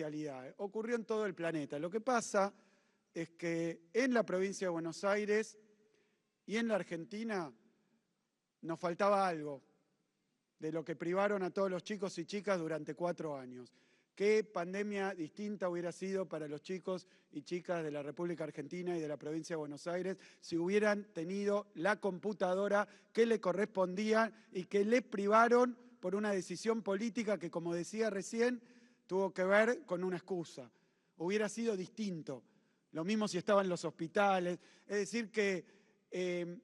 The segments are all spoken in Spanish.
presencialidad. Ocurrió en todo el planeta. Lo que pasa es que en la provincia de Buenos Aires y en la Argentina nos faltaba algo de lo que privaron a todos los chicos y chicas durante 4 años. ¿Qué pandemia distinta hubiera sido para los chicos y chicas de la República Argentina y de la provincia de Buenos Aires si hubieran tenido la computadora que le correspondía y que les privaron por una decisión política que, como decía recién, tuvo que ver con una excusa? Hubiera sido distinto. Lo mismo si estaban en los hospitales. Es decir que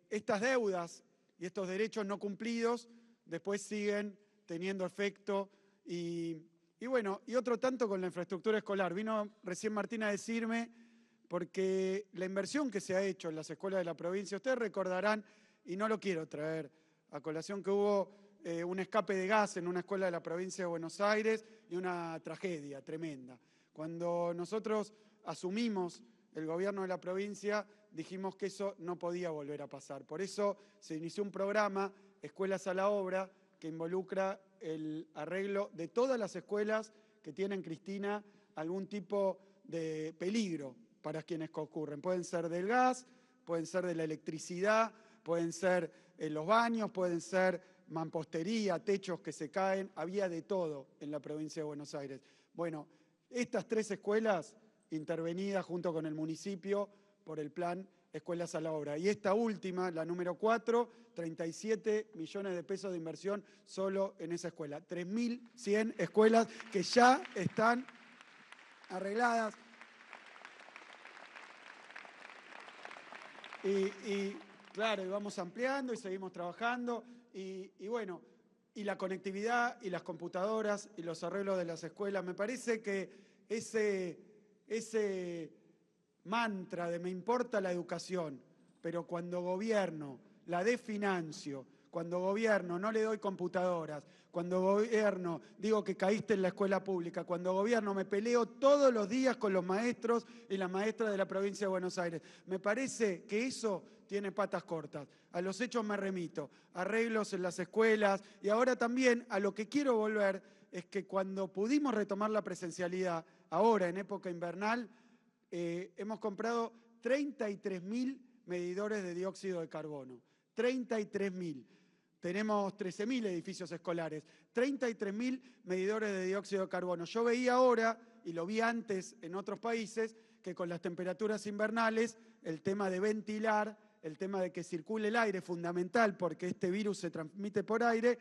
estas deudas y estos derechos no cumplidos después siguen teniendo efecto y bueno, y otro tanto con la infraestructura escolar. Vino recién Martín a decirme, porque la inversión que se ha hecho en las escuelas de la provincia, ustedes recordarán, y no lo quiero traer a colación, que hubo un escape de gas en una escuela de la provincia de Buenos Aires y una tragedia tremenda. Cuando nosotros asumimos el gobierno de la provincia, dijimos que eso no podía volver a pasar. Por eso se inició un programa, Escuelas a la Obra, que involucra el arreglo de todas las escuelas que tienen, Cristina, algún tipo de peligro para quienes concurren. Pueden ser del gas, pueden ser de la electricidad, pueden ser los baños, pueden ser mampostería, techos que se caen. Había de todo en la provincia de Buenos Aires. Bueno, estas 3 escuelas intervenidas junto con el municipio por el plan Escuelas a la Obra. Y esta última, la número 4, 37 millones de pesos de inversión solo en esa escuela. 3.100 escuelas que ya están arregladas. Y claro, y vamos ampliando y seguimos trabajando. Y bueno, y la conectividad y las computadoras y los arreglos de las escuelas. Me parece que ese mantra de me importa la educación, pero cuando gobierno la desfinancio, cuando gobierno no le doy computadoras, cuando gobierno digo que caíste en la escuela pública, cuando gobierno me peleo todos los días con los maestros y las maestras de la provincia de Buenos Aires. Me parece que eso tiene patas cortas. A los hechos me remito, arreglos en las escuelas y ahora también a lo que quiero volver es que cuando pudimos retomar la presencialidad, ahora en época invernal, hemos comprado 33.000 medidores de dióxido de carbono. 33.000. Tenemos 13.000 edificios escolares. 33.000 medidores de dióxido de carbono. Yo veía ahora, y lo vi antes en otros países, que con las temperaturas invernales, el tema de ventilar, el tema de que circule el aire, fundamental porque este virus se transmite por aire,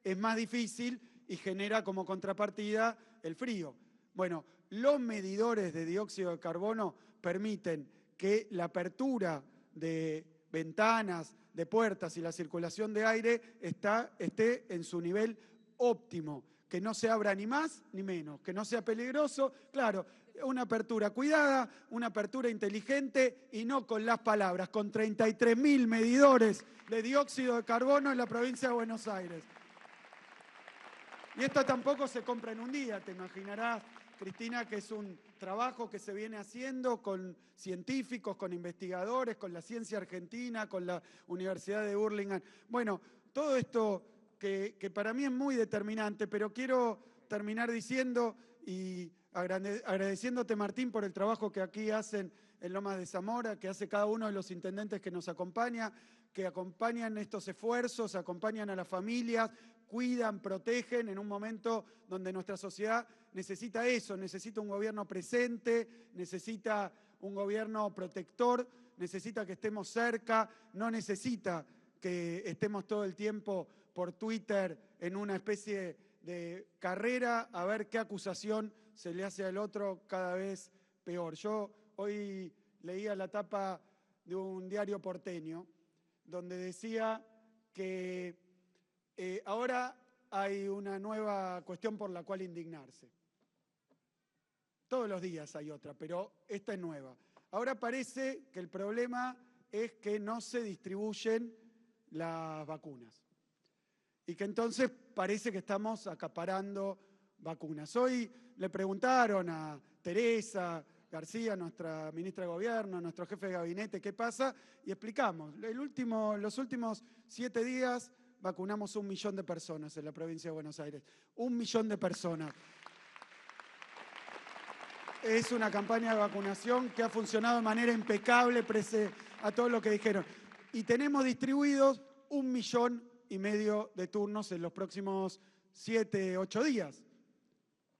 es más difícil y genera como contrapartida el frío. Bueno, los medidores de dióxido de carbono permiten que la apertura de ventanas, de puertas y la circulación de aire esté en su nivel óptimo, que no se abra ni más ni menos, que no sea peligroso. Claro, una apertura cuidada, una apertura inteligente y no con las palabras, con 33.000 medidores de dióxido de carbono en la provincia de Buenos Aires. Y esto tampoco se compra en un día, te imaginarás, Cristina, que es un trabajo que se viene haciendo con científicos, con investigadores, con la ciencia argentina, con la Universidad de Burlingame. Bueno, todo esto que para mí es muy determinante, pero quiero terminar diciendo y agradeciéndote, Martín, por el trabajo que aquí hacen en Lomas de Zamora, que hace cada uno de los intendentes que nos acompaña, que acompañan estos esfuerzos, acompañan a las familias, cuidan, protegen en un momento donde nuestra sociedad necesita eso, necesita un gobierno presente, necesita un gobierno protector, necesita que estemos cerca, no necesita que estemos todo el tiempo por Twitter en una especie de carrera a ver qué acusación se le hace al otro cada vez peor. Yo hoy leía la tapa de un diario porteño donde decía que ahora hay una nueva cuestión por la cual indignarse. Todos los días hay otra, pero esta es nueva. Ahora parece que el problema es que no se distribuyen las vacunas y que entonces parece que estamos acaparando vacunas. Hoy le preguntaron a Teresa García, nuestra ministra de Gobierno, nuestro jefe de gabinete, qué pasa, y explicamos. Los últimos 7 días vacunamos 1 millón de personas en la provincia de Buenos Aires. 1 millón de personas. es una campaña de vacunación que ha funcionado de manera impecable, pese a todo lo que dijeron. Y tenemos distribuidos 1,5 millones de turnos en los próximos 7, 8 días.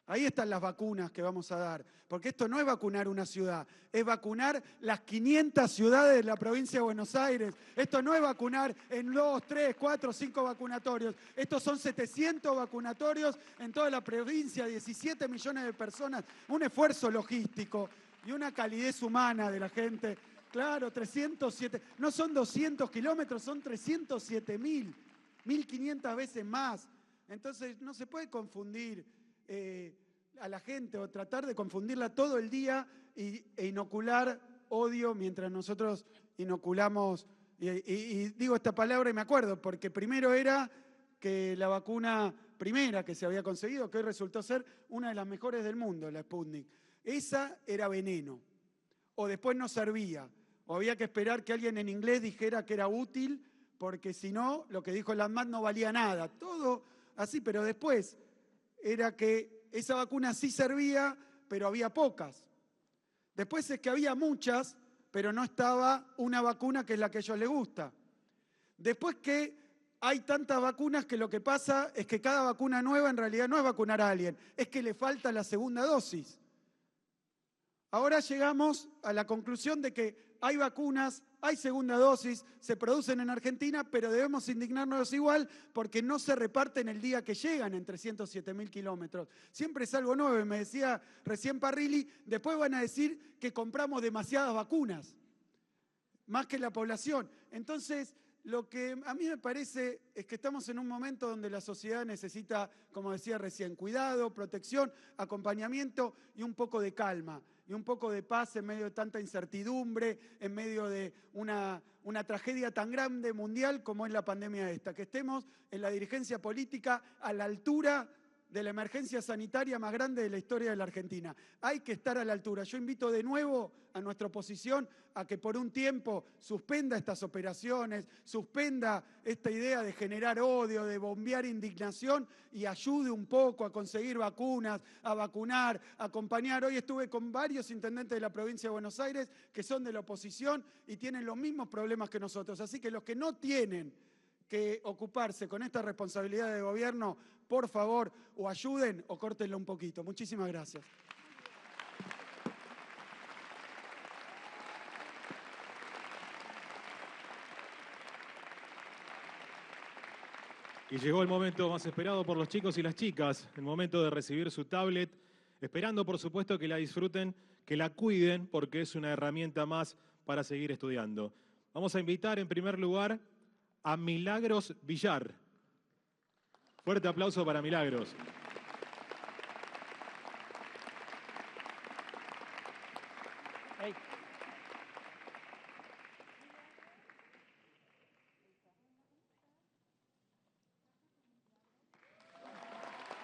Ahí están las vacunas que vamos a dar, porque esto no es vacunar una ciudad, es vacunar las 500 ciudades de la provincia de Buenos Aires. Esto no es vacunar en 2, 3, 4, 5 vacunatorios. Estos son 700 vacunatorios en toda la provincia, 17 millones de personas. Un esfuerzo logístico y una calidez humana de la gente. Claro, 307, no son 200 kilómetros, son 307.000, 1.500 veces más. Entonces no se puede confundir a la gente o tratar de confundirla todo el día e inocular odio mientras nosotros inoculamos, y digo esta palabra y me acuerdo, porque primero era que la vacuna primera que se había conseguido, que hoy resultó ser una de las mejores del mundo, la Sputnik, esa era veneno, o después no servía, o había que esperar que alguien en inglés dijera que era útil, porque si no, lo que dijo el ANMAT no valía nada, todo así, pero después era que esa vacuna sí servía, pero había pocas. Después es que había muchas, pero no estaba una vacuna que es la que a ellos les gusta. Después que hay tantas vacunas que lo que pasa es que cada vacuna nueva en realidad no es vacunar a alguien, es que le falta la segunda dosis. Ahora llegamos a la conclusión de que hay vacunas, hay segunda dosis, se producen en Argentina, pero debemos indignarnos igual porque no se reparten el día que llegan en 307.000 kilómetros. Siempre es algo nuevo, y me decía recién Parrilli, después van a decir que compramos demasiadas vacunas, más que la población. Entonces, lo que a mí me parece es que estamos en un momento donde la sociedad necesita, como decía recién, cuidado, protección, acompañamiento y un poco de calma y un poco de paz en medio de tanta incertidumbre, en medio de una tragedia tan grande mundial como es la pandemia esta. Que estemos en la dirigencia política a la altura de la emergencia sanitaria más grande de la historia de la Argentina. Hay que estar a la altura. Yo invito de nuevo a nuestra oposición a que por un tiempo suspenda estas operaciones, suspenda esta idea de generar odio, de bombear indignación y ayude un poco a conseguir vacunas, a vacunar, a acompañar. Hoy estuve con varios intendentes de la provincia de Buenos Aires que son de la oposición y tienen los mismos problemas que nosotros. Así que los que no tienen que ocuparse con esta responsabilidad de gobierno, por favor, o ayuden o córtenlo un poquito. Muchísimas gracias. Y llegó el momento más esperado por los chicos y las chicas, el momento de recibir su tablet, esperando por supuesto que la disfruten, que la cuiden, porque es una herramienta más para seguir estudiando. Vamos a invitar en primer lugar a Milagros Villar. Fuerte aplauso para Milagros. Hey.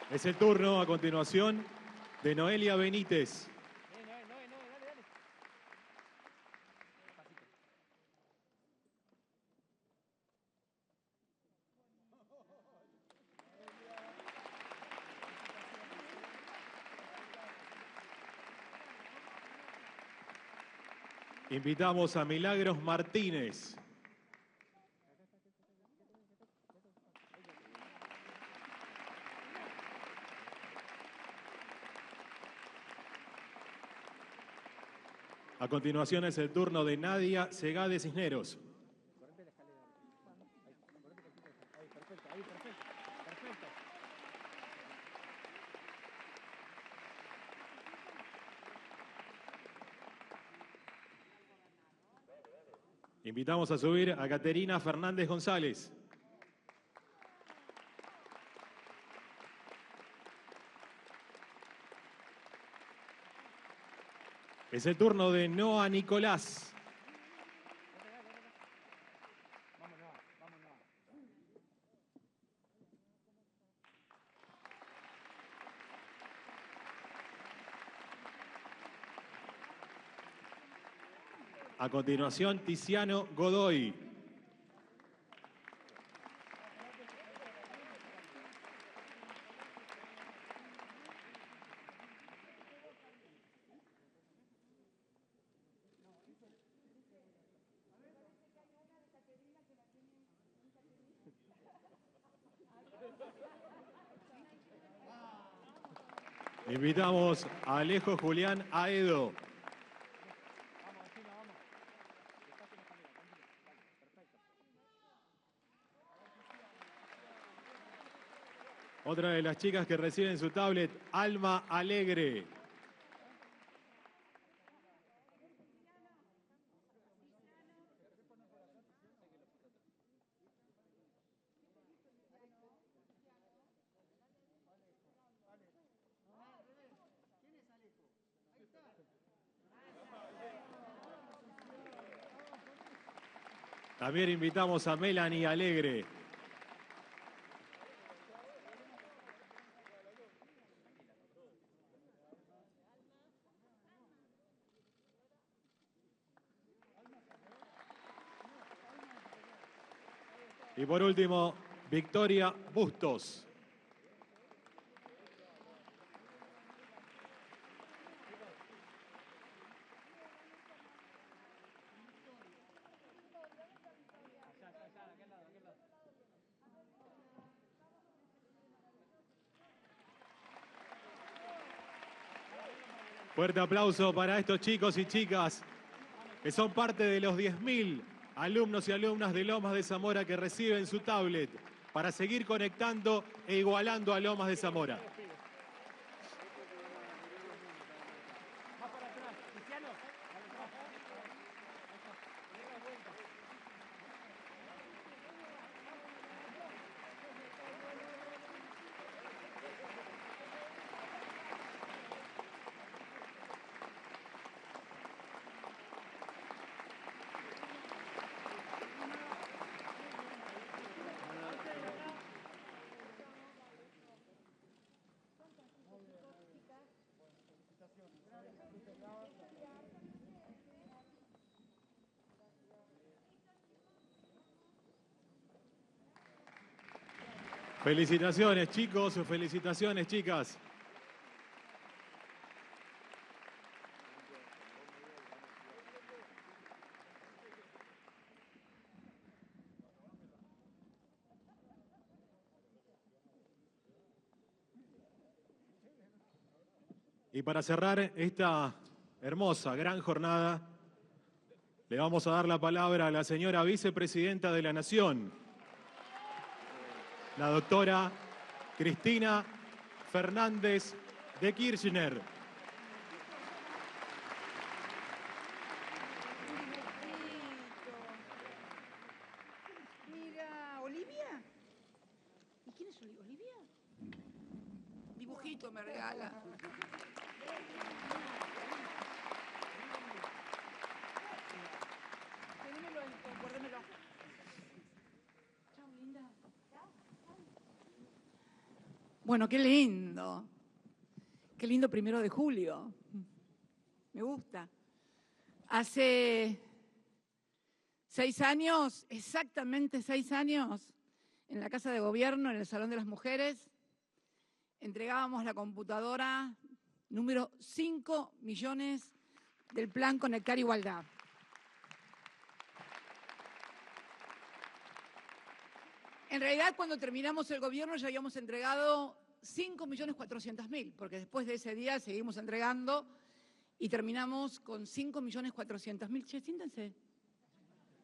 Es el turno a continuación de Noelia Benítez. Dale. Invitamos a Milagros Martínez. A continuación es el turno de Nadia Segade Cisneros. Perfecto. Invitamos a subir a Caterina Fernández González. Es el turno de Noa Nicolás. Vámonos. A continuación, Tiziano Godoy. Invitamos a Alejo Julián Aedo. Vamos, vecino, vamos. Despacio en la escalera, tranquilo. Dale, perfecto. Otra de las chicas que reciben su tablet, Alma Alegre. También invitamos a Melanie Alegre. Y por último, Victoria Bustos. Allá, aquel lado, aquel lado. Fuerte aplauso para estos chicos y chicas que son parte de los 10.000 alumnos y alumnas de Lomas de Zamora que reciben su tablet para seguir conectando e igualando a Lomas de Zamora. Más para atrás. Cristiano, para atrás. Dale la vuelta. Felicitaciones chicos, felicitaciones chicas. Y para cerrar esta hermosa, gran jornada, le vamos a dar la palabra a la señora vicepresidenta de la Nación, la doctora Cristina Fernández de Kirchner. Mira, ¿Olivia? ¿Y quién es Olivia? Dibujito me regala. Tenémelo ahí, guárdamelo. Chao, linda. Bueno, qué lindo. Qué lindo 1 de julio. Me gusta. Hace 6 años, exactamente 6 años, en la Casa de Gobierno, en el Salón de las Mujeres, entregábamos la computadora número 5 millones del Plan Conectar Igualdad. En realidad, cuando terminamos el gobierno ya habíamos entregado 5.400.000, porque después de ese día seguimos entregando y terminamos con 5.400.000. Che, siéntense.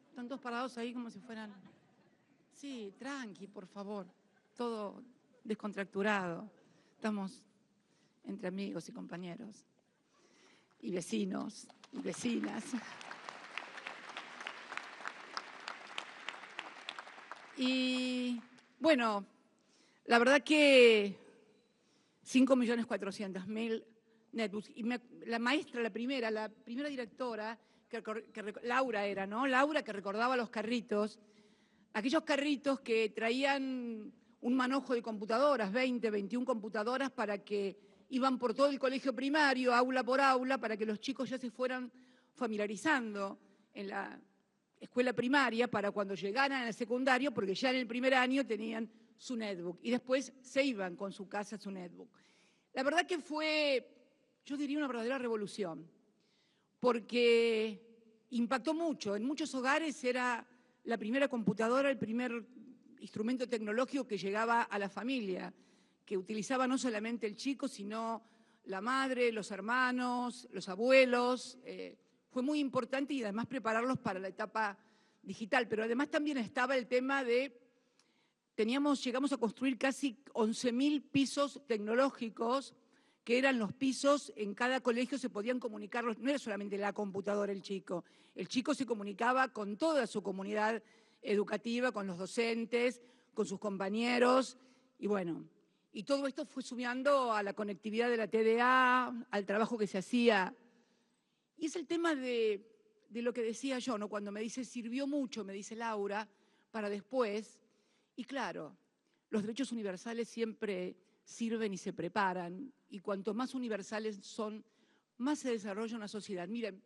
Están todos parados ahí como si fueran... Sí, tranqui, por favor. Todo descontracturado. Estamos entre amigos y compañeros. Y vecinos y vecinas. Y bueno, la verdad que 5.400.000 netbooks. Y la maestra, la primera directora, Laura era, ¿no? Laura, que recordaba los carritos, aquellos carritos que traían un manojo de computadoras, 20, 21 computadoras, para que iban por todo el colegio primario, aula por aula, para que los chicos ya se fueran familiarizando en la escuela primaria para cuando llegaran al secundario, porque ya en el primer año tenían su netbook y después se iban con su casa su netbook. La verdad que fue, yo diría, una verdadera revolución, porque impactó mucho. En muchos hogares era la primera computadora, el primer instrumento tecnológico que llegaba a la familia, que utilizaba no solamente el chico, sino la madre, los hermanos, los abuelos. Fue muy importante y además prepararlos para la etapa digital. Pero además también estaba el tema de, llegamos a construir casi 11.000 pisos tecnológicos, que eran los pisos, en cada colegio se podían comunicar, no era solamente la computadora el chico se comunicaba con toda su comunidad educativa, con los docentes, con sus compañeros, y bueno, y todo esto fue sumando a la conectividad de la TDA, al trabajo que se hacía. Y es el tema de lo que decía yo, ¿no? Cuando me dice, sirvió mucho, me dice Laura, para después, y claro, los derechos universales siempre sirven y se preparan, y cuanto más universales son, más se desarrolla una sociedad. Miren,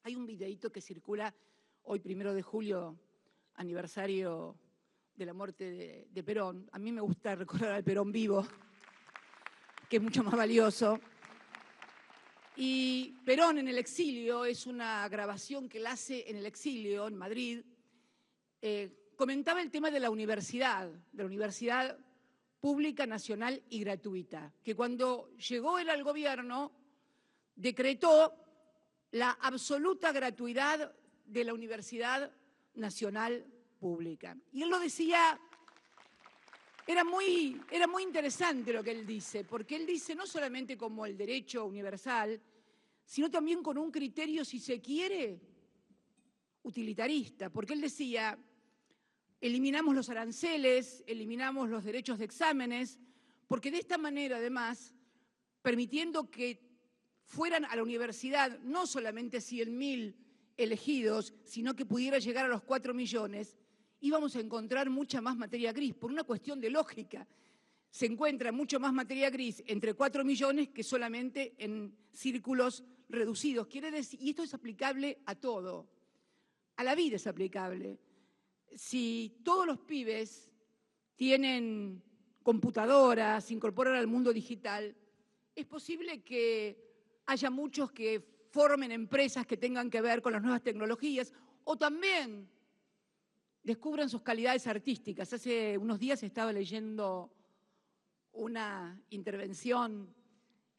hay un videíto que circula hoy, 1 de julio, aniversario de la muerte de Perón. A mí me gusta recordar al Perón vivo, que es mucho más valioso. Y Perón en el exilio, es una grabación que él hace en el exilio, en Madrid, comentaba el tema de la universidad pública, nacional y gratuita, que cuando llegó él al gobierno decretó la absoluta gratuidad de la Universidad Nacional Pública. Y él lo decía, era muy interesante lo que él dice, porque él dice no solamente como el derecho universal, sino también con un criterio, si se quiere, utilitarista, porque él decía, eliminamos los aranceles, eliminamos los derechos de exámenes, porque de esta manera, además, permitiendo que fueran a la universidad no solamente 100.000 elegidos, sino que pudiera llegar a los 4 millones, íbamos a encontrar mucha más materia gris, por una cuestión de lógica. Se encuentra mucho más materia gris entre 4 millones que solamente en círculos reducidos. Quiere decir, y esto es aplicable a todo, a la vida es aplicable. Si todos los pibes tienen computadoras, se incorporan al mundo digital, es posible que haya muchos que formen empresas que tengan que ver con las nuevas tecnologías o también descubran sus calidades artísticas. Hace unos días estaba leyendo una intervención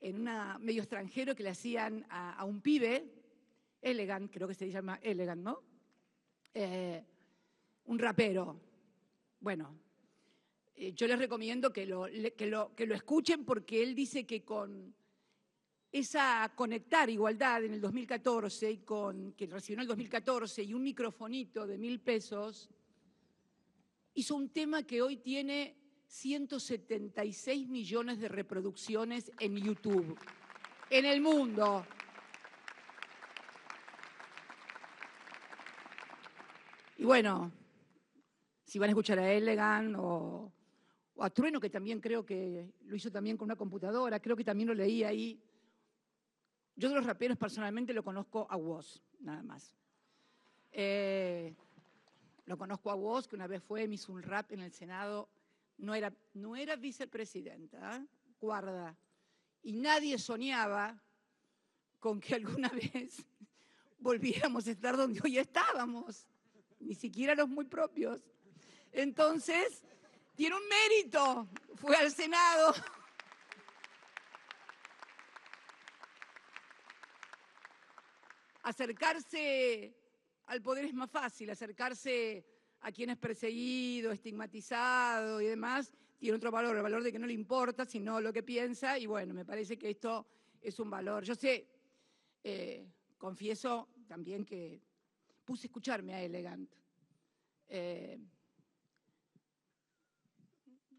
en un medio extranjero que le hacían a un pibe, Elegant, creo que se llama Elegant, ¿no? Un rapero. Bueno, yo les recomiendo que lo escuchen porque él dice que con esa Conectar Igualdad en el 2014, que recibió en el 2014, y un microfonito de 1.000 pesos, hizo un tema que hoy tiene 176 millones de reproducciones en YouTube, en el mundo. Y bueno, si van a escuchar a Elegant o a Trueno, que también creo que lo hizo también con una computadora, creo que también lo leí ahí. Yo de los raperos personalmente lo conozco a Woz, nada más. Lo conozco a Woz, que una vez me hizo un rap en el Senado, no era vicepresidenta, ¿eh? Guarda. Y nadie soñaba con que alguna vez volviéramos a estar donde hoy estábamos, ni siquiera los muy propios. Entonces, tiene un mérito, fue al Senado. Acercarse al poder es más fácil, acercarse a quien es perseguido, estigmatizado y demás, tiene otro valor, el valor de que no le importa, sino lo que piensa, y bueno, me parece que esto es un valor. Yo sé, confieso también que puse a escucharme a Elegant.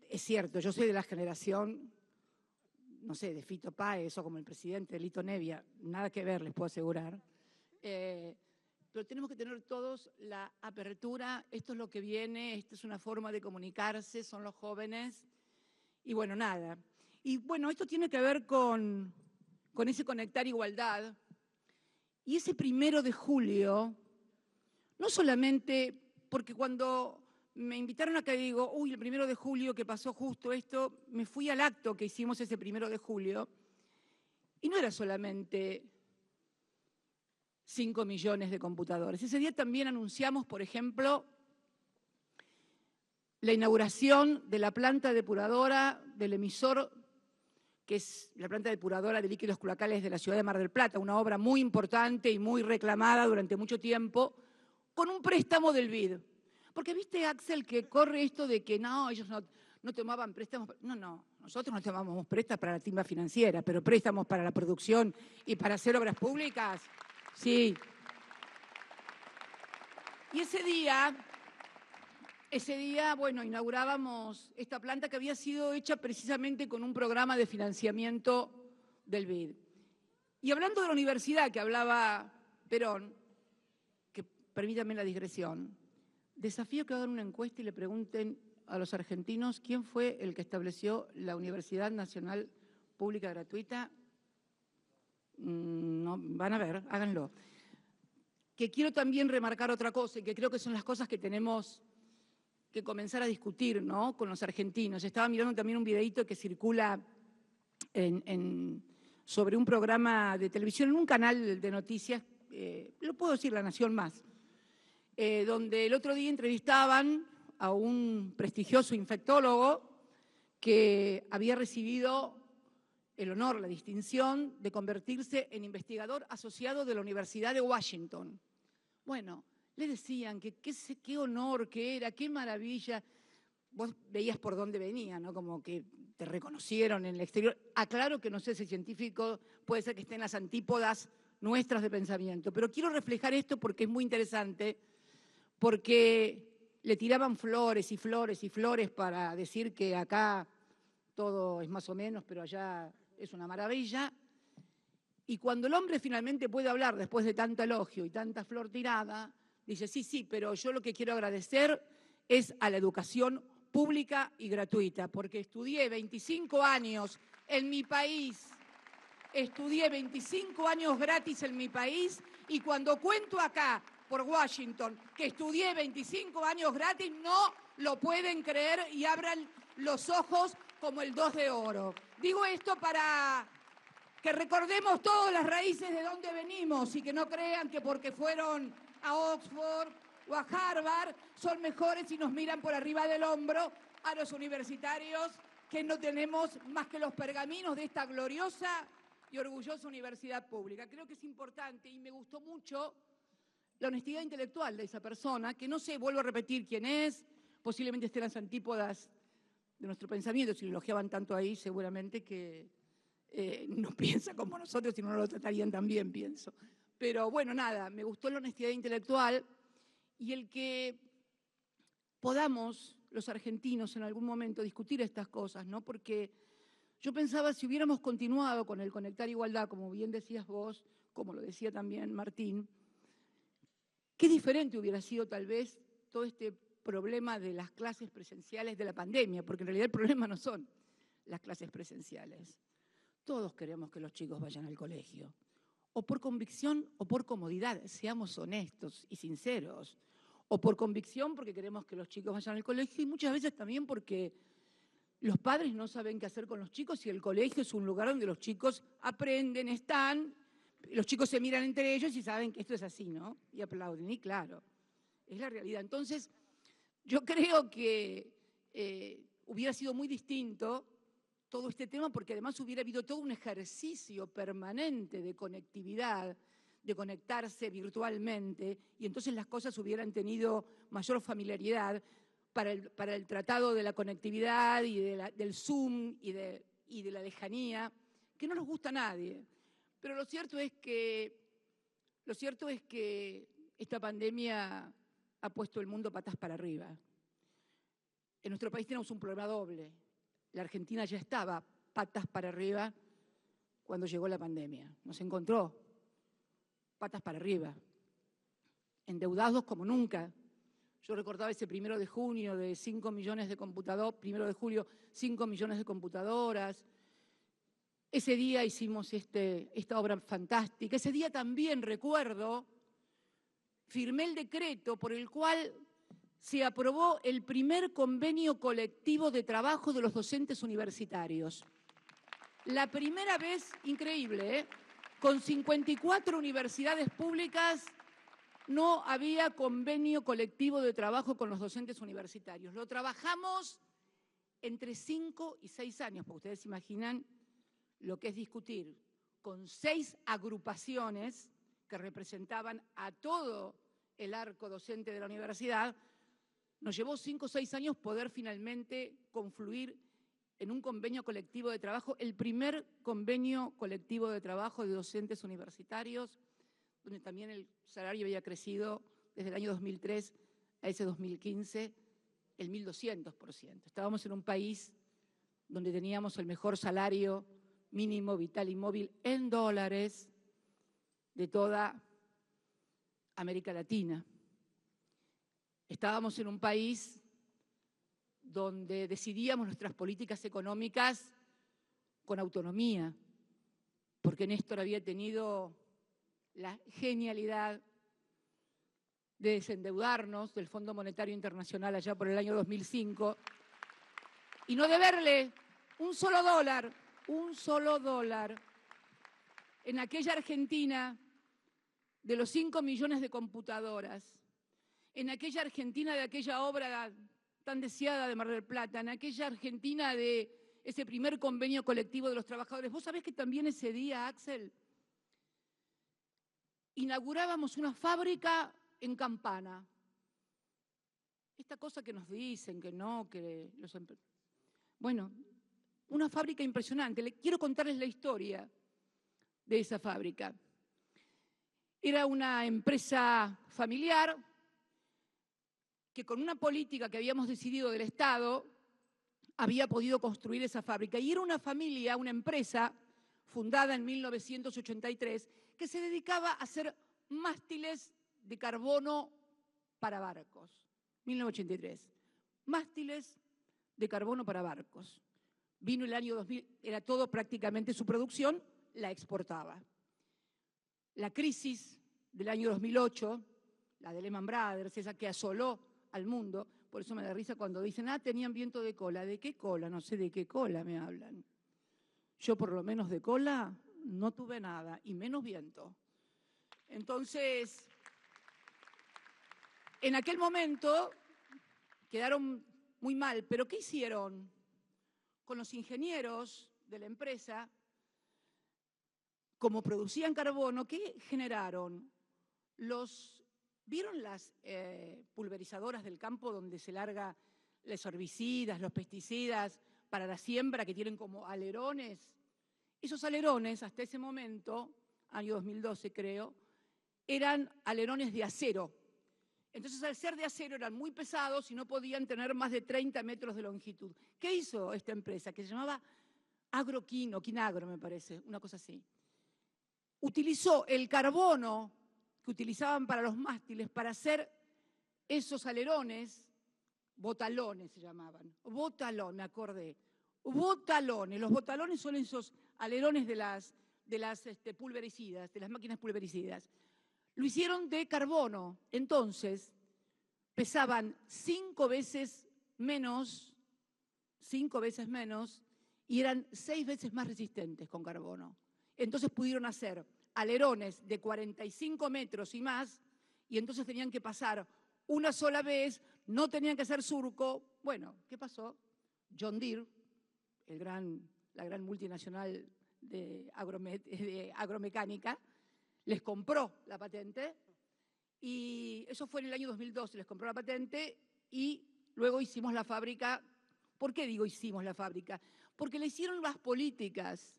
Es cierto, yo soy de la generación, no sé, de Fito Páez o como el presidente de Lito Nevia, nada que ver, les puedo asegurar. Pero tenemos que tener todos la apertura, esto es lo que viene, esta es una forma de comunicarse, son los jóvenes, y bueno, nada. Y bueno, esto tiene que ver con ese Conectar Igualdad, y ese 1 de julio, no solamente porque cuando me invitaron acá y digo, uy, el 1 de julio que pasó justo esto, me fui al acto que hicimos ese 1 de julio, y no era solamente 5 millones de computadores. Ese día también anunciamos, por ejemplo, la inauguración de la planta depuradora del emisor que es la planta depuradora de líquidos cloacales de la ciudad de Mar del Plata, una obra muy importante y muy reclamada durante mucho tiempo, con un préstamo del BID. Porque viste, Axel, que corre esto de que no, ellos no tomaban préstamos. No, nosotros no tomábamos préstamos para la timba financiera, pero préstamos para la producción y para hacer obras públicas, sí. Y ese día, bueno, inaugurábamos esta planta que había sido hecha precisamente con un programa de financiamiento del BID. Y hablando de la universidad que hablaba Perón, que permítame la digresión, desafío que hagan una encuesta y le pregunten a los argentinos quién fue el que estableció la Universidad Nacional Pública Gratuita. No, van a ver, háganlo. Que quiero también remarcar otra cosa, y que creo que son las cosas que tenemos que comenzar a discutir, ¿no?, con los argentinos. Estaba mirando también un videíto que circula sobre un programa de televisión, en un canal de noticias, lo puedo decir, La Nación Más, donde el otro día entrevistaban a un prestigioso infectólogo que había recibido el honor, la distinción de convertirse en investigador asociado de la Universidad de Washington. Bueno, le decían que qué honor que era, qué maravilla. Vos veías por dónde venía, ¿no? Como que te reconocieron en el exterior. Aclaro que no sé si científico puede ser que esté en las antípodas nuestras de pensamiento, pero quiero reflejar esto porque es muy interesante, porque le tiraban flores y flores y flores para decir que acá todo es más o menos, pero allá es una maravilla. Y cuando el hombre finalmente puede hablar después de tanto elogio y tanta flor tirada, dice, sí, pero yo lo que quiero agradecer es a la educación pública y gratuita, porque estudié 25 años en mi país, estudié 25 años gratis en mi país, y cuando cuento acá por Washington que estudié 25 años gratis, no lo pueden creer y abran los ojos como el 2 de oro. Digo esto para que recordemos todas las raíces de dónde venimos y que no crean que porque fueron a Oxford o a Harvard son mejores y nos miran por arriba del hombro a los universitarios que no tenemos más que los pergaminos de esta gloriosa y orgullosa universidad pública. Creo que es importante y me gustó mucho la honestidad intelectual de esa persona, que no sé, vuelvo a repetir quién es, posiblemente esté en las antípodas de nuestro pensamiento, si lo elogiaban tanto ahí seguramente que no piensa como nosotros, si no lo tratarían tan bien, pienso. Pero bueno, nada, me gustó la honestidad intelectual y el que podamos, los argentinos, en algún momento discutir estas cosas, ¿no? Porque yo pensaba, si hubiéramos continuado con el Conectar Igualdad, como bien decías vos, como lo decía también Martín, qué diferente hubiera sido tal vez todo este problema de las clases presenciales de la pandemia, porque en realidad el problema no son las clases presenciales. Todos queremos que los chicos vayan al colegio, o por convicción o por comodidad, seamos honestos y sinceros, o por convicción porque queremos que los chicos vayan al colegio y muchas veces también porque los padres no saben qué hacer con los chicos y el colegio es un lugar donde los chicos aprenden, están, los chicos se miran entre ellos y saben que esto es así, ¿no? Y aplauden, y claro, es la realidad. Entonces, yo creo que hubiera sido muy distinto todo este tema, porque además hubiera habido todo un ejercicio permanente de conectividad, de conectarse virtualmente, y entonces las cosas hubieran tenido mayor familiaridad para el tratado de la conectividad y del Zoom y de la lejanía, que no nos gusta a nadie. Pero lo cierto es que esta pandemia ha puesto el mundo patas para arriba. En nuestro país tenemos un problema doble. La Argentina ya estaba patas para arriba cuando llegó la pandemia. Nos encontró patas para arriba, endeudados como nunca. Yo recordaba ese 1 de junio de 5 millones de computadoras, 1 de julio, 5 millones de computadoras. Ese día hicimos esta obra fantástica. Ese día también, recuerdo, firmé el decreto por el cual se aprobó el primer convenio colectivo de trabajo de los docentes universitarios. La primera vez, increíble, ¿eh? Con 54 universidades públicas no había convenio colectivo de trabajo con los docentes universitarios. Lo trabajamos entre 5 y 6 años, porque ustedes se imaginan lo que es discutir con 6 agrupaciones que representaban a todo el arco docente de la universidad, nos llevó 5 o 6 años poder finalmente confluir en un convenio colectivo de trabajo, el primer convenio colectivo de trabajo de docentes universitarios, donde también el salario había crecido desde el año 2003 a ese 2015 el 1.200%. Estábamos en un país donde teníamos el mejor salario mínimo vital y móvil en dólares de toda América Latina. Estábamos en un país donde decidíamos nuestras políticas económicas con autonomía, porque Néstor había tenido la genialidad de desendeudarnos del Fondo Monetario Internacional allá por el año 2005 y no deberle un solo dólar en aquella Argentina de los 5 millones de computadoras, en aquella Argentina de aquella obra tan deseada de Mar del Plata, en aquella Argentina de ese primer convenio colectivo de los trabajadores. ¿Vos sabés que también ese día, Axel, inaugurábamos una fábrica en Campana? Esta cosa que nos dicen, que no, que los... Bueno, una fábrica impresionante. Quiero contarles la historia de esa fábrica. Era una empresa familiar que con una política que habíamos decidido del Estado había podido construir esa fábrica. Y era una familia, una empresa fundada en 1983 que se dedicaba a hacer mástiles de carbono para barcos. 1983. Mástiles de carbono para barcos. Vino el año 2000, era todo prácticamente su producción, la exportaba. La crisis del año 2008, la de Lehman Brothers, esa que asoló al mundo, por eso me da risa cuando dicen, tenían viento de cola. ¿De qué cola? No sé de qué cola me hablan. Yo por lo menos de cola no tuve nada, y menos viento. Entonces, en aquel momento quedaron muy mal, pero ¿qué hicieron? Con los ingenieros de la empresa, como producían carbono, ¿qué generaron? ¿Vieron las pulverizadoras del campo donde se larga los herbicidas, los pesticidas para la siembra que tienen como alerones? Esos alerones, hasta ese momento, año 2012 creo, eran alerones de acero. Entonces, al ser de acero, eran muy pesados y no podían tener más de 30 metros de longitud. ¿Qué hizo esta empresa? Que se llamaba Quinagro, me parece, una cosa así. Utilizó el carbono que utilizaban para los mástiles para hacer esos alerones, botalones se llamaban. Botalón, me acordé. Botalones. Los botalones son esos alerones de las pulvericidas, de las máquinas pulvericidas. Lo hicieron de carbono. Entonces, pesaban 5 veces menos, y eran 6 veces más resistentes con carbono. Entonces pudieron hacer alerones de 45 metros y más, y entonces tenían que pasar una sola vez, no tenían que hacer surco. Bueno, ¿qué pasó? John Deere, la gran multinacional de agromecánica, les compró la patente, y eso fue en el año 2012, les compró la patente y luego hicimos la fábrica. ¿Por qué digo hicimos la fábrica? Porque le hicieron las políticas.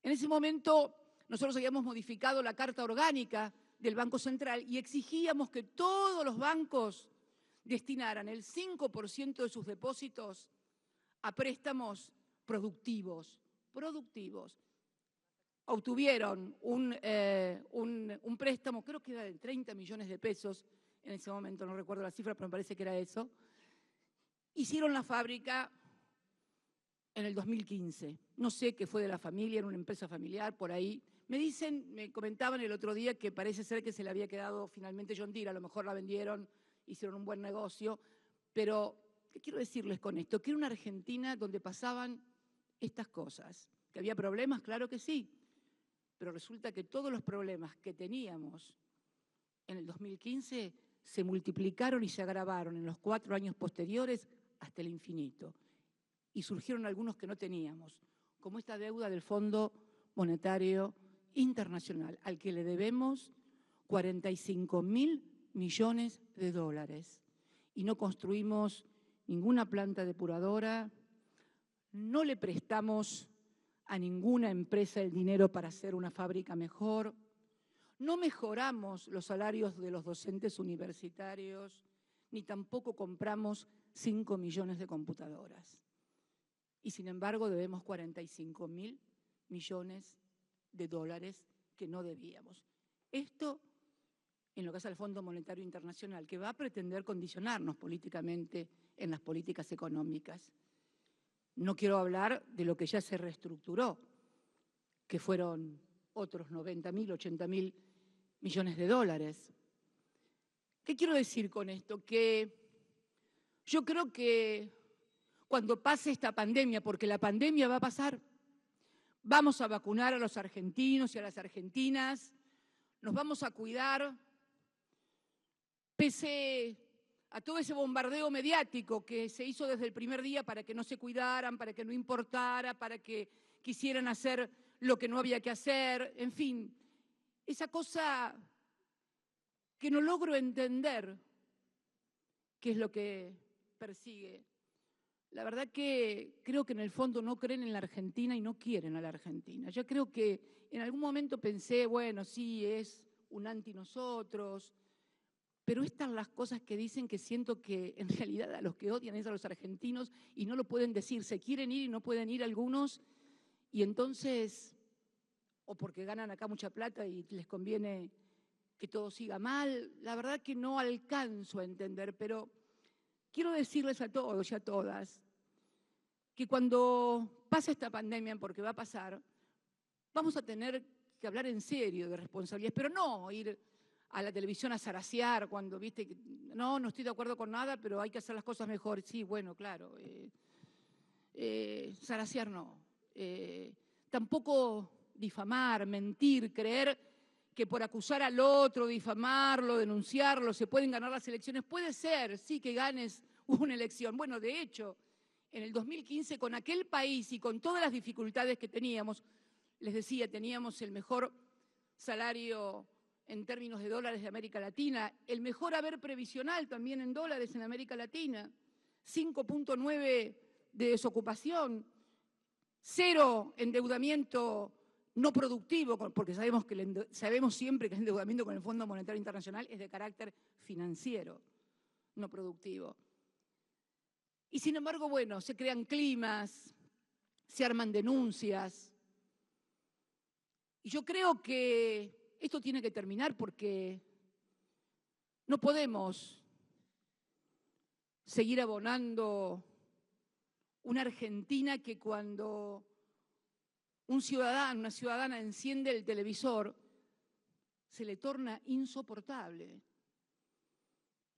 En ese momento nosotros habíamos modificado la Carta Orgánica del Banco Central y exigíamos que todos los bancos destinaran el 5% de sus depósitos a préstamos productivos. Obtuvieron un préstamo, creo que era de 30 millones de pesos, en ese momento no recuerdo la cifra, pero me parece que era eso. Hicieron la fábrica en el 2015. No sé qué fue de la familia, era una empresa familiar, por ahí. Me comentaban el otro día que parece ser que se le había quedado finalmente John Deere, a lo mejor la vendieron, hicieron un buen negocio, pero ¿qué quiero decirles con esto? Que era una Argentina donde pasaban estas cosas. ¿Que había problemas? Claro que sí, pero resulta que todos los problemas que teníamos en el 2015 se multiplicaron y se agravaron en los 4 años posteriores hasta el infinito. Y surgieron algunos que no teníamos, como esta deuda del Fondo Monetario Internacional, al que le debemos 45.000 millones de dólares. Y no construimos ninguna planta depuradora, no le prestamos a ninguna empresa el dinero para hacer una fábrica mejor, no mejoramos los salarios de los docentes universitarios, ni tampoco compramos 5 millones de computadoras. Y sin embargo debemos 45.000 millones de dólares que no debíamos. Esto en lo que hace al Fondo Monetario Internacional, que va a pretender condicionarnos políticamente en las políticas económicas. No quiero hablar de lo que ya se reestructuró, que fueron otros 90.000, 80.000 millones de dólares. ¿Qué quiero decir con esto? Que yo creo que cuando pase esta pandemia, porque la pandemia va a pasar, vamos a vacunar a los argentinos y a las argentinas, nos vamos a cuidar, pese a todo ese bombardeo mediático que se hizo desde el primer día para que no se cuidaran, para que no importara, para que quisieran hacer lo que no había que hacer, en fin, esa cosa que no logro entender qué es lo que persigue. La verdad que creo que en el fondo no creen en la Argentina y no quieren a la Argentina. Yo creo que en algún momento pensé, bueno, sí, es un anti nosotros, pero estas las cosas que dicen que siento que en realidad a los que odian es a los argentinos y no lo pueden decir. Se quieren ir y no pueden ir algunos y entonces, o porque ganan acá mucha plata y les conviene que todo siga mal, la verdad que no alcanzo a entender, pero quiero decirles a todos y a todas que cuando pase esta pandemia, porque va a pasar, vamos a tener que hablar en serio de responsabilidades, pero no ir a la televisión a zarasear cuando, viste, no estoy de acuerdo con nada, pero hay que hacer las cosas mejor. Sí, bueno, claro, zarasear no. Tampoco difamar, mentir, creer que por acusar al otro, difamarlo, denunciarlo, se pueden ganar las elecciones. Puede ser, sí, que ganes una elección. Bueno, de hecho, en el 2015, con aquel país y con todas las dificultades que teníamos, les decía, teníamos el mejor salario en términos de dólares de América Latina, el mejor haber previsional también en dólares en América Latina, 5.9 de desocupación, 0 endeudamiento no productivo, porque sabemos siempre que el endeudamiento con el Fondo Monetario Internacional es de carácter financiero, no productivo. Y sin embargo, bueno, se crean climas, se arman denuncias. Y yo creo que esto tiene que terminar porque no podemos seguir abonando una Argentina que cuando un ciudadano, una ciudadana enciende el televisor, se le torna insoportable.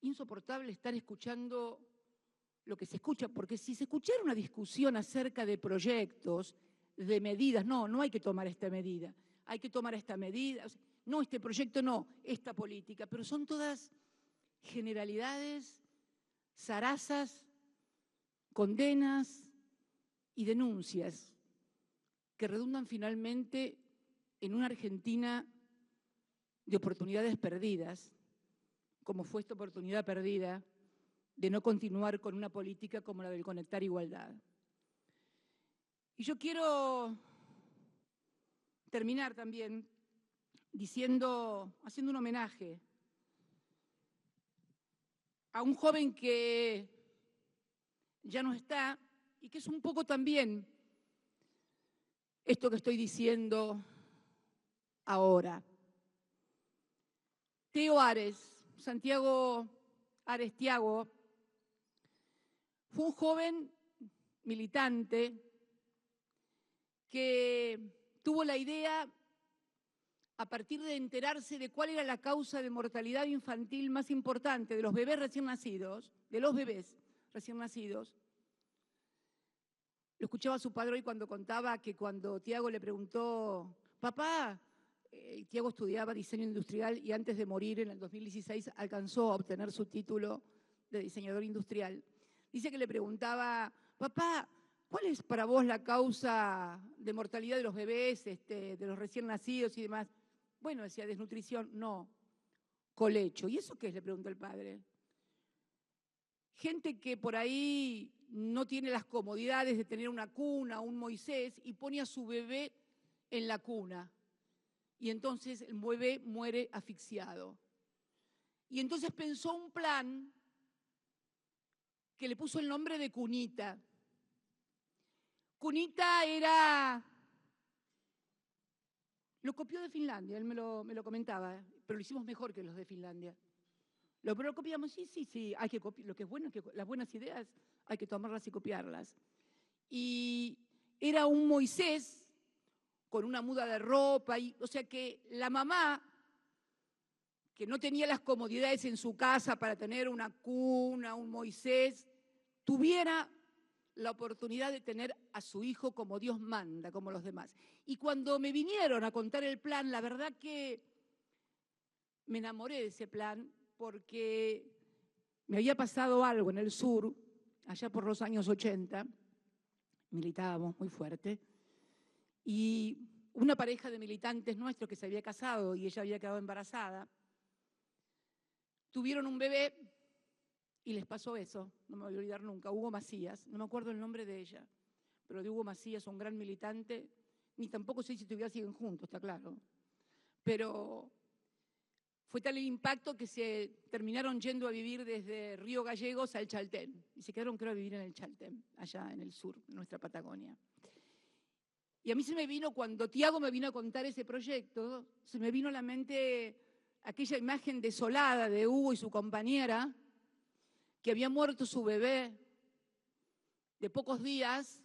Insoportable estar escuchando lo que se escucha, porque si se escuchara una discusión acerca de proyectos, de medidas, no hay que tomar esta medida, hay que tomar esta medida, no, este proyecto no, esta política, pero son todas generalidades, zarazas, condenas y denuncias que redundan finalmente en una Argentina de oportunidades perdidas, como fue esta oportunidad perdida de no continuar con una política como la del conectar igualdad. Y yo quiero terminar también haciendo un homenaje a un joven que ya no está y que es un poco también esto que estoy diciendo ahora. Teo Ares, Santiago Ares Thiago, fue un joven militante que tuvo la idea, a partir de enterarse de cuál era la causa de mortalidad infantil más importante de los bebés recién nacidos, lo escuchaba a su padre hoy cuando contaba que cuando Thiago le preguntó, papá, Thiago estudiaba diseño industrial y antes de morir en el 2016 alcanzó a obtener su título de diseñador industrial. Dice que le preguntaba, papá, ¿cuál es para vos la causa de mortalidad de los bebés, de los recién nacidos y demás? Bueno, decía, desnutrición, no, colecho. ¿Y eso qué es?, le preguntó el padre. Gente que por ahí no tiene las comodidades de tener una cuna, un Moisés, y pone a su bebé en la cuna. Y entonces el bebé muere asfixiado. Y entonces pensó un plan que le puso el nombre de cunita. Cunita era... Lo copió de Finlandia, él me lo comentaba, pero lo hicimos mejor que los de Finlandia. Lo copiamos, sí, hay que copiar. Lo que es bueno es que las buenas ideas hay que tomarlas y copiarlas. Y era un Moisés con una muda de ropa, o sea que la mamá, que no tenía las comodidades en su casa para tener una cuna, un Moisés, tuviera la oportunidad de tener a su hijo como Dios manda, como los demás. Y cuando me vinieron a contar el plan, la verdad que me enamoré de ese plan porque me había pasado algo en el sur, allá por los años 80, militábamos muy fuerte, y una pareja de militantes nuestros que se había casado y ella había quedado embarazada, tuvieron un bebé y les pasó eso, no me voy a olvidar nunca, Hugo Macías, no me acuerdo el nombre de ella, pero de Hugo Macías, un gran militante, ni tampoco sé si todavía siguen juntos, está claro, pero fue tal el impacto que se terminaron yendo a vivir desde Río Gallegos al Chaltén, y se quedaron, creo, a vivir en el Chaltén, allá en el sur, en nuestra Patagonia. Y a mí se me vino, cuando Tiago me vino a contar ese proyecto, se me vino a la mente aquella imagen desolada de Hugo y su compañera, que había muerto su bebé de pocos días,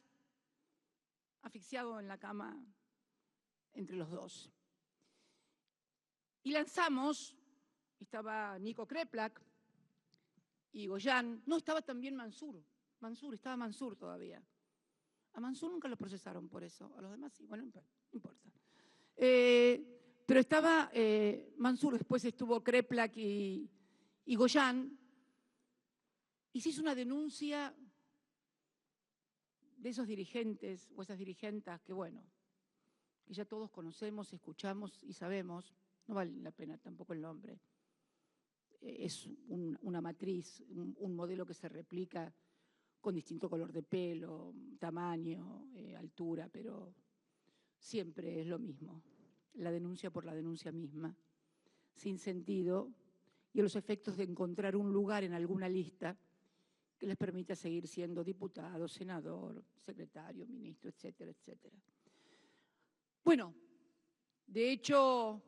asfixiado en la cama entre los dos. Y lanzamos, estaba Nico Kreplak y Goyán, no, estaba también Mansur, estaba Mansur todavía. A Mansur nunca lo procesaron por eso, a los demás sí, bueno, no importa. Pero estaba Mansur, después estuvo Kreplak y Goyán, y se hizo una denuncia de esos dirigentes o esas dirigentas que, bueno, que ya todos conocemos, escuchamos y sabemos, no vale la pena tampoco el nombre. Es una matriz, un modelo que se replica con distinto color de pelo, tamaño, altura, pero siempre es lo mismo. La denuncia por la denuncia misma, sin sentido, y a los efectos de encontrar un lugar en alguna lista que les permita seguir siendo diputado, senador, secretario, ministro, etcétera, etcétera. Bueno, de hecho,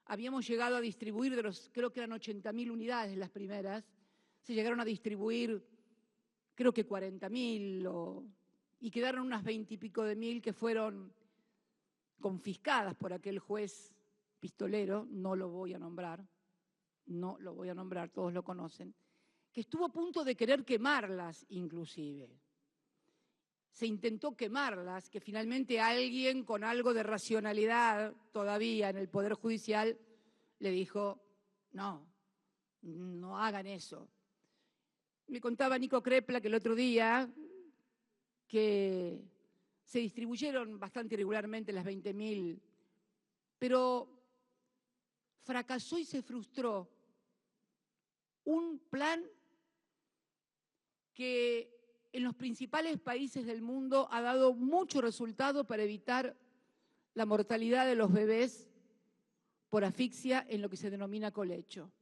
habíamos llegado a distribuir de los, creo que eran 80.000 unidades las primeras, se llegaron a distribuir, creo que 40.000, y quedaron unas 20 y pico de mil que fueron confiscadas por aquel juez pistolero, no lo voy a nombrar, todos lo conocen, que estuvo a punto de querer quemarlas inclusive. Se intentó quemarlas, que finalmente alguien con algo de racionalidad todavía en el Poder Judicial le dijo, no hagan eso. Me contaba Nico Kreplak el otro día que se distribuyeron bastante irregularmente las 20.000, pero fracasó y se frustró un plan que en los principales países del mundo ha dado mucho resultado para evitar la mortalidad de los bebés por asfixia en lo que se denomina colecho.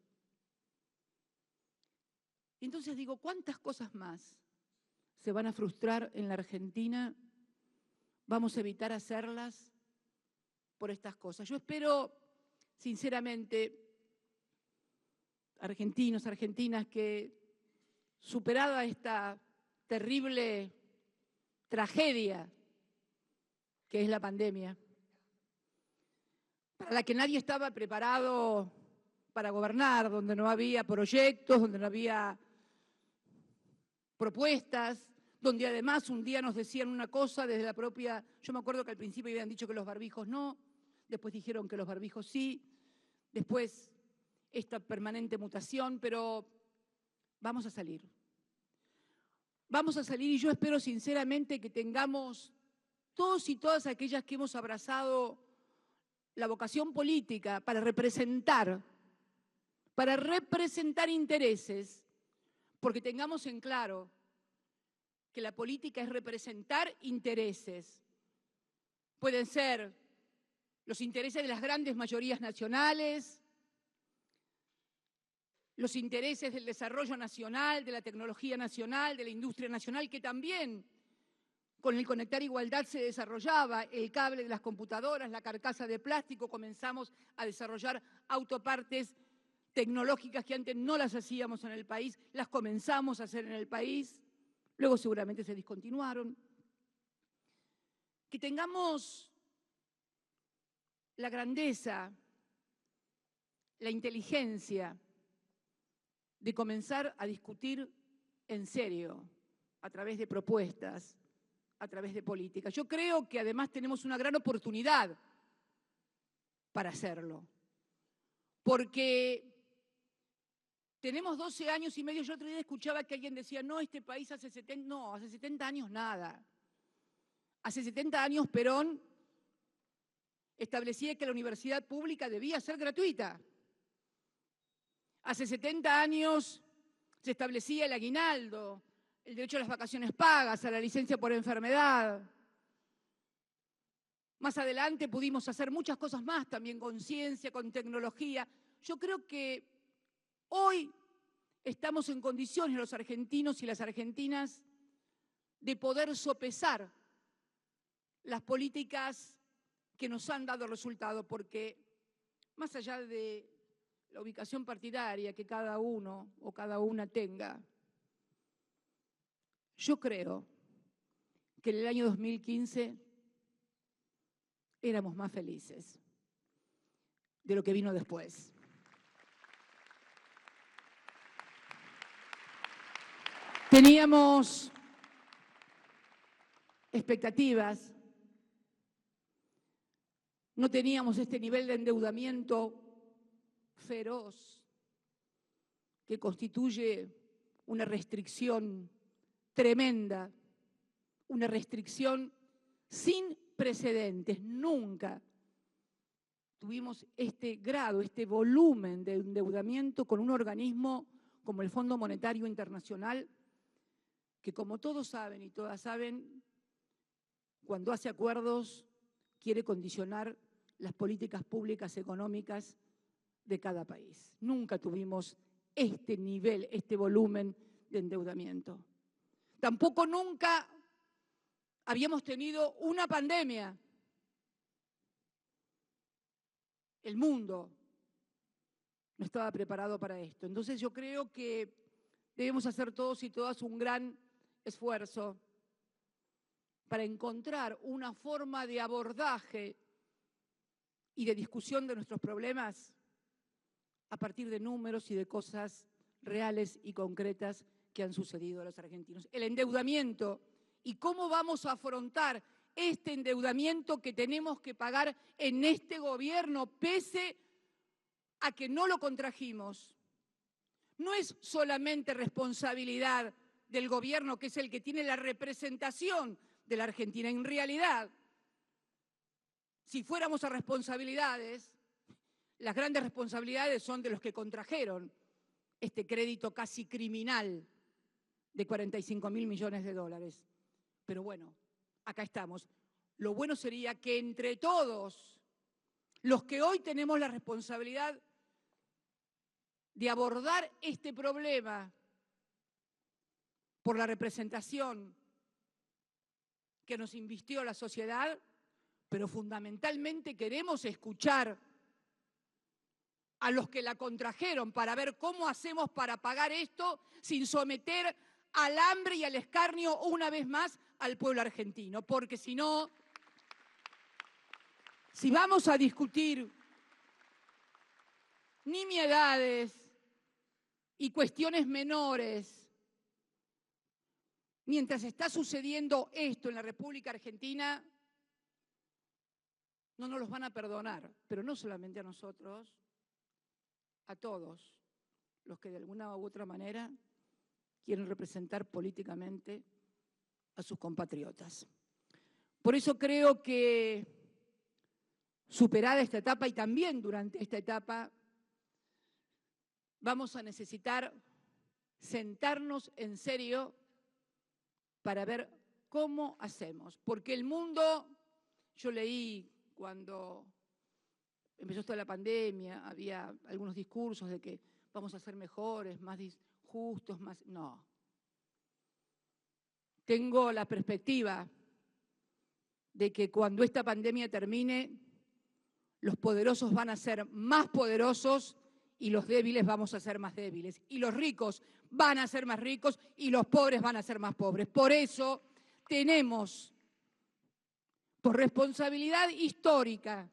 Entonces digo, ¿cuántas cosas más se van a frustrar en la Argentina? Vamos a evitar hacerlas por estas cosas. Yo espero, sinceramente, argentinos, argentinas, que superada esta terrible tragedia que es la pandemia, para la que nadie estaba preparado para gobernar, donde no había proyectos, donde no había propuestas, donde además un día nos decían una cosa desde la propia... Yo me acuerdo que al principio habían dicho que los barbijos no, después dijeron que los barbijos sí, después esta permanente mutación, pero vamos a salir. vamos a salir y yo espero sinceramente que tengamos todos y todas aquellas que hemos abrazado la vocación política para representar intereses, porque tengamos en claro que la política es representar intereses. Pueden ser los intereses de las grandes mayorías nacionales, los intereses del desarrollo nacional, de la tecnología nacional, de la industria nacional, que también con el Conectar Igualdad se desarrollaba el cable de las computadoras, la carcasa de plástico, comenzamos a desarrollar autopartes tecnológicas que antes no las hacíamos en el país, las comenzamos a hacer en el país, luego seguramente se discontinuaron. Que tengamos la grandeza, la inteligencia de comenzar a discutir en serio, a través de propuestas, a través de políticas. Yo creo que además tenemos una gran oportunidad para hacerlo, porque tenemos 12 años y medio. Yo otro día escuchaba que alguien decía, no, este país hace 70 años nada. Hace 70 años Perón establecía que la universidad pública debía ser gratuita. Hace 70 años se establecía el aguinaldo, el derecho a las vacaciones pagas, a la licencia por enfermedad. Más adelante pudimos hacer muchas cosas más, también con ciencia, con tecnología. Yo creo que hoy estamos en condiciones, los argentinos y las argentinas, de poder sopesar las políticas que nos han dado resultado, porque más allá de la ubicación partidaria que cada uno o cada una tenga, yo creo que en el año 2015 éramos más felices de lo que vino después. Teníamos expectativas, no teníamos este nivel de endeudamiento feroz que constituye una restricción tremenda, una restricción sin precedentes. Nunca tuvimos este grado, este volumen de endeudamiento con un organismo como el Fondo Monetario Internacional, que como todos saben y todas saben, cuando hace acuerdos quiere condicionar las políticas públicas económicas de cada país. Nunca tuvimos este nivel, este volumen de endeudamiento. Tampoco nunca habíamos tenido una pandemia. El mundo no estaba preparado para esto. Entonces yo creo que debemos hacer todos y todas un gran esfuerzo para encontrar una forma de abordaje y de discusión de nuestros problemas a partir de números y de cosas reales y concretas que han sucedido a los argentinos. El endeudamiento y cómo vamos a afrontar este endeudamiento que tenemos que pagar en este gobierno, pese a que no lo contrajimos. No es solamente responsabilidad del gobierno, que es el que tiene la representación de la Argentina. En realidad, si fuéramos a responsabilidades, las grandes responsabilidades son de los que contrajeron este crédito casi criminal de 45.000 millones de dólares. Pero bueno, acá estamos. Lo bueno sería que entre todos, los que hoy tenemos la responsabilidad de abordar este problema por la representación que nos invistió la sociedad, pero fundamentalmente queremos escuchar a los que la contrajeron para ver cómo hacemos para pagar esto sin someter al hambre y al escarnio una vez más al pueblo argentino. Porque si no, si vamos a discutir nimiedades y cuestiones menores, mientras está sucediendo esto en la República Argentina, no nos los van a perdonar, pero no solamente a nosotros, a todos los que de alguna u otra manera quieren representar políticamente a sus compatriotas. Por eso creo que superada esta etapa y también durante esta etapa vamos a necesitar sentarnos en serio para ver cómo hacemos. Porque el mundo, yo leí cuando empezó toda la pandemia, había algunos discursos de que vamos a ser mejores, más justos, más... No. Tengo la perspectiva de que cuando esta pandemia termine, los poderosos van a ser más poderosos y los débiles vamos a ser más débiles. Y los ricos van a ser más ricos y los pobres van a ser más pobres. Por eso tenemos, por responsabilidad histórica,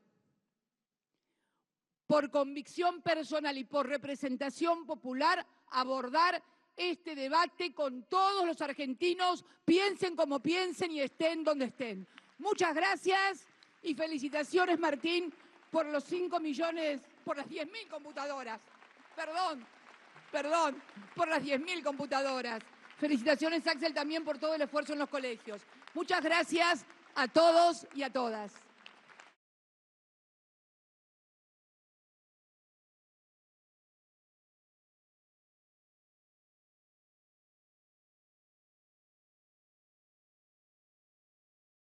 por convicción personal y por representación popular, abordar este debate con todos los argentinos, piensen como piensen y estén donde estén. Muchas gracias y felicitaciones, Martín, por los 5 millones, por las 10.000 computadoras. Perdón, por las 10.000 computadoras. Felicitaciones, Axel, también por todo el esfuerzo en los colegios. Muchas gracias a todos y a todas.